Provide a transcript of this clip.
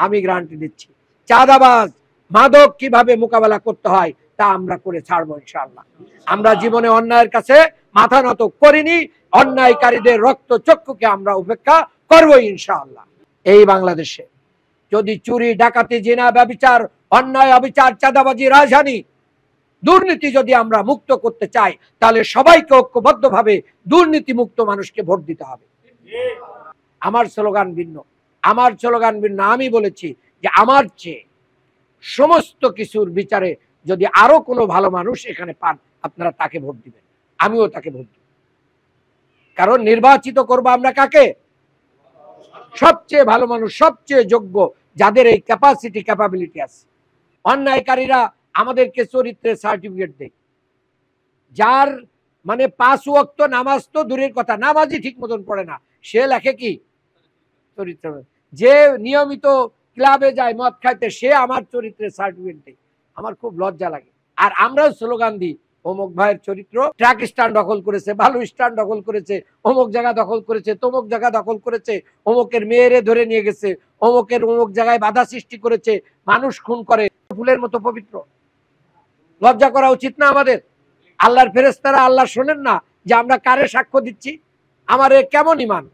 আমি গ্যারান্টি দিচ্ছি। চাঁদাবাজ মাদক কিভাবে মোকাবেলা করতে হয় তা আমরা করে ছাড়বো ইনশাআল্লাহ। আমরা জীবনে অন্যায়ের কাছে মাথা নত করিনি, অন্যায়কারীদের রক্ত চক্ষুকে আমরা উপেক্ষা করবো ইনশাআল্লাহ। এই বাংলাদেশে যদি চুরি, ডাকাতি, জিনা, ব্যভিচার, অন্যায়, অবিচার, চাঁদাবাজি, রাজধানী, দুর্নীতি যদি আমরা মুক্ত করতে চাই, তাহলে সবাইকে ঐক্যবদ্ধভাবে দুর্নীতি মুক্ত মানুষকে ভোট দিতে হবে। আমার স্লোগান ভিন্ন, আমার স্লোগান ভিন্ন। আমি বলেছি যে আমার চেয়ে সমস্ত কিছুর বিচারে যদি আরো কোনো ভালো মানুষ এখানে পান, আপনারা তাকে ভোট দিবেন, আমিও তাকে ভোট দিব। কারণ নির্বাচিত করবো আমরা কাকে? সবচেয়ে ভালো মানুষ, সবচেয়ে যোগ্য, যাদের এই ক্যাপাসিটি, ক্যাপাবিলিটি আছে। অন্যায়কারীরা আমাদেরকে চরিত্রের সার্টিফিকেট দেয়, যার মানে 5 ওয়াক্ত নামাজ তো দূরের কথা, নামাজই ঠিক মতন পড়ে না, সে লেখে কি চরিত্র। যে নিয়মিত ক্লাবে যায় মদ খাইতে, সে আমার চরিত্রের সার্টিফিকেট দেয়। আমার খুব লজ্জা লাগে। আর আমরাও স্লোগান দিই, অমুক ভাইয়ের চরিত্র, ট্রাক স্ট্যান্ড দখল করেছে, বালু স্ট্যান্ড দখল করেছে, অমুক জায়গা দখল করেছে, তমুক জায়গা দখল করেছে, অমুকের মেয়েরে ধরে নিয়ে গেছে, অমুকের অমুক জায়গায় বাধা সৃষ্টি করেছে, মানুষ খুন করে, ফুলের মতো পবিত্র। লজ্জা করা উচিত না আমাদের? আল্লাহর ফেরেশতারা আল্লাহ শোনেন না যে আমরা কারে সাক্ষ্য দিচ্ছি? আমার কেমন ইমান?